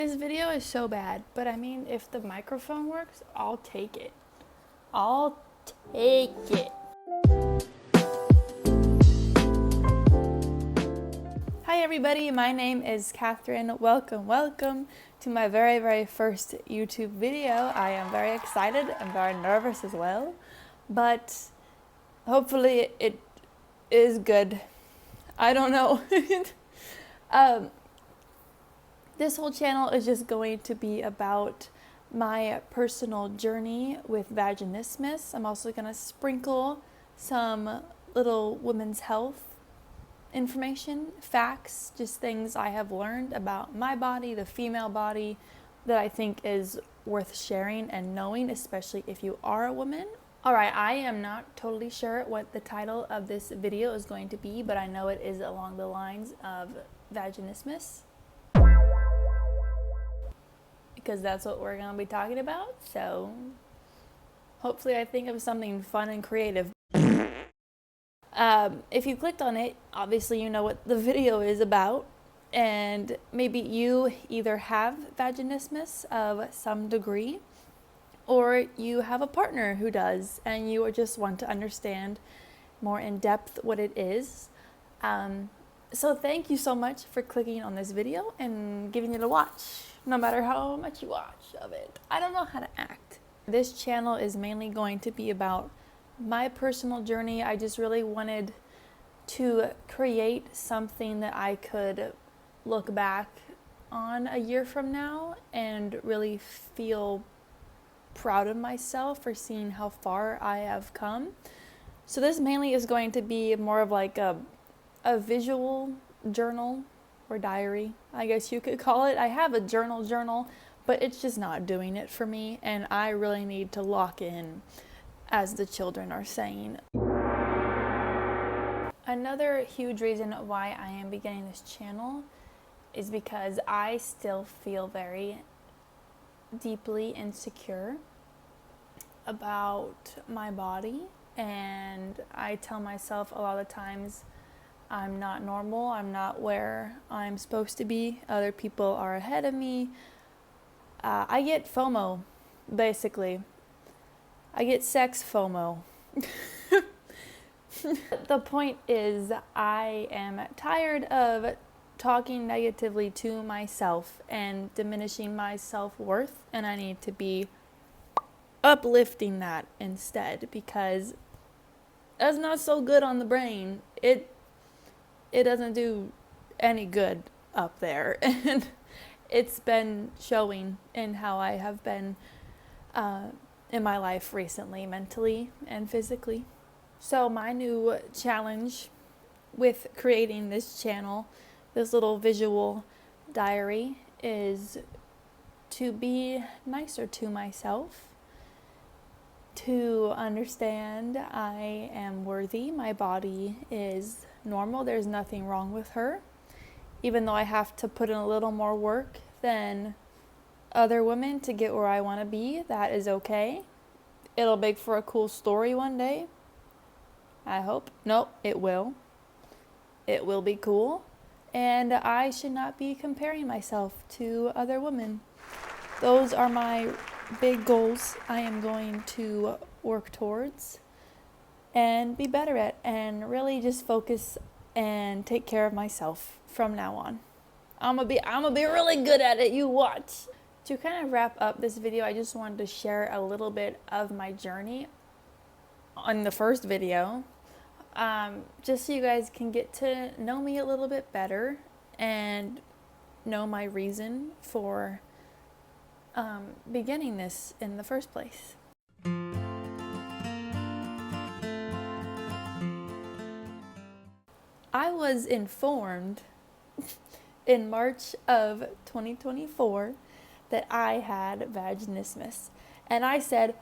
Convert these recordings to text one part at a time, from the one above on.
This video is so bad, but I mean, if the microphone works, I'll take it. I'll take it. Hi everybody, my name is Catherine. Welcome to my very first YouTube video. I am very excited and very nervous as well, but hopefully it is good. I don't know. This whole channel is just going to be about my personal journey with vaginismus. I'm also going to sprinkle some little women's health information, facts, just things I have learned about my body, the female body, that I think is worth sharing and knowing, especially if you are a woman. Alright, I am not totally sure what the title of this video is going to be, but I know it is along the lines of vaginismus, because that's what we're going to be talking about. So hopefully I think of something fun and creative. If you clicked on it, obviously you know what the video is about, and maybe you either have vaginismus of some degree, or you have a partner who does, and you just want to understand more in depth what it is. So thank you so much for clicking on this video and giving it a watch, no matter how much you watch of it. I don't know how to act. This channel is mainly going to be about my personal journey. I just really wanted to create something that I could look back on a year from now and really feel proud of myself for seeing how far I have come. So this mainly is going to be more of like a visual journal or diary, I guess you could call it. I have a journal, but it's just not doing it for me, and I really need to lock in, as the children are saying. Another huge reason why I am beginning this channel is because I still feel very deeply insecure about my body, and I tell myself a lot of times I'm not normal, I'm not where I'm supposed to be, other people are ahead of me. I get FOMO, basically. I get sex FOMO. The point is, I am tired of talking negatively to myself and diminishing my self-worth, and I need to be uplifting that instead, because that's not so good on the brain. It doesn't do any good up there, and it's been showing in how I have been in my life recently, mentally and physically. So my new challenge with creating this channel, this little visual diary, is to be nicer to myself, to understand I am worthy, my body is normal, there's nothing wrong with her, even though I have to put in a little more work than other women to get where I want to be. That is okay. It'll make for a cool story one day, I hope. Nope, it will be cool, and I should not be comparing myself to other women. Those are my big goals I am going to work towards and be better at, and really just focus and take care of myself from now on. I'm gonna be really good at it, you watch. To kind of wrap up this video, I just wanted to share a little bit of my journey on the first video, just so you guys can get to know me a little bit better and know my reason for beginning this in the first place. I was informed in March of 2024 that I had vaginismus, and I said,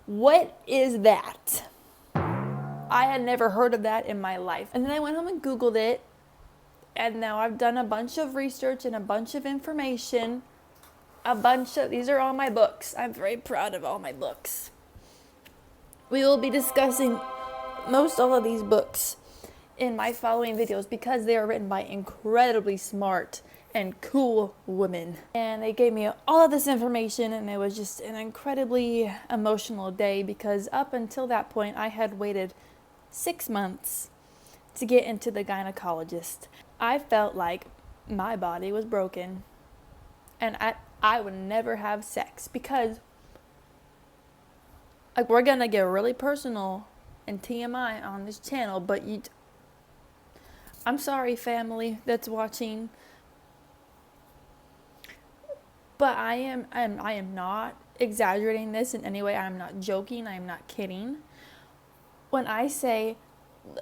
"What is that?" I had never heard of that in my life. And then I went home and Googled it, and now I've done a bunch of research and a bunch of information. These are all my books. I'm very proud of all my books. We will be discussing most all of these books in my following videos because they are written by incredibly smart and cool women. And they gave me all of this information, and it was just an incredibly emotional day because up until that point, I had waited 6 months to get into the gynecologist. I felt like my body was broken, and I would never have sex because, like, we're gonna get really personal and TMI on this channel, but I'm sorry, family that's watching, but I am not exaggerating this in any way. I'm not joking. I'm not kidding. When I say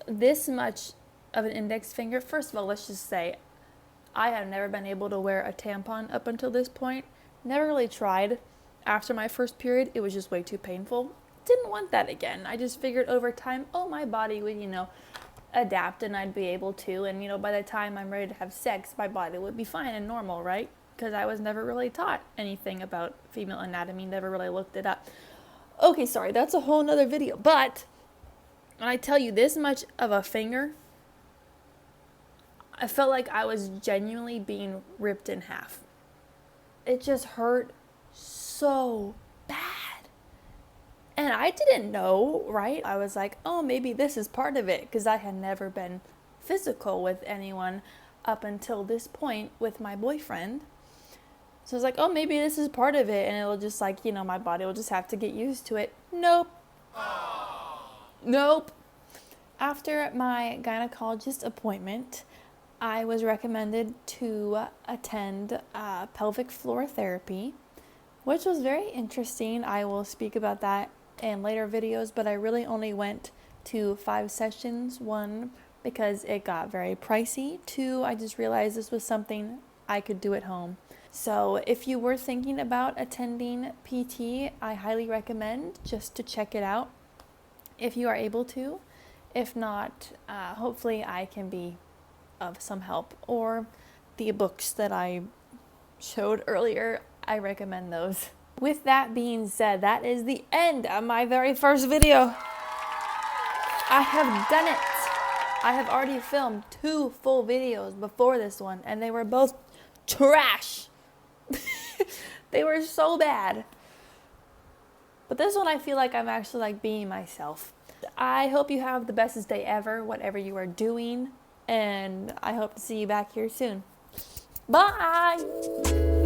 this much of an index finger, first of all, let's just say I have never been able to wear a tampon up until this point. Never really tried. After my first period, it was just way too painful. Didn't want that again. I just figured over time, my body would, adapt and I'd be able to. And, by the time I'm ready to have sex, my body would be fine and normal, right? Because I was never really taught anything about female anatomy, never really looked it up. Okay, sorry, that's a whole nother video. But when I tell you this much of a finger, I felt like I was genuinely being ripped in half. It just hurt so bad. And I didn't know, right? I was like, maybe this is part of it, because I had never been physical with anyone up until this point with my boyfriend. So I was like, maybe this is part of it, and it'll just my body will just have to get used to it. Nope. Nope. After my gynecologist appointment, I was recommended to attend pelvic floor therapy, which was very interesting. I will speak about that in later videos, but I really only went to 5 sessions. 1, because it got very pricey. 2, I just realized this was something I could do at home. So if you were thinking about attending PT, I highly recommend just to check it out if you are able to. If not, hopefully I can be of some help, or the books that I showed earlier, I recommend those. With that being said, that is the end of my very first video. I have done it. I have already filmed 2 full videos before this one, and they were both trash. They were so bad. But this one I feel like I'm actually being myself. I hope you have the bestest day ever, whatever you are doing, and I hope to see you back here soon. Bye!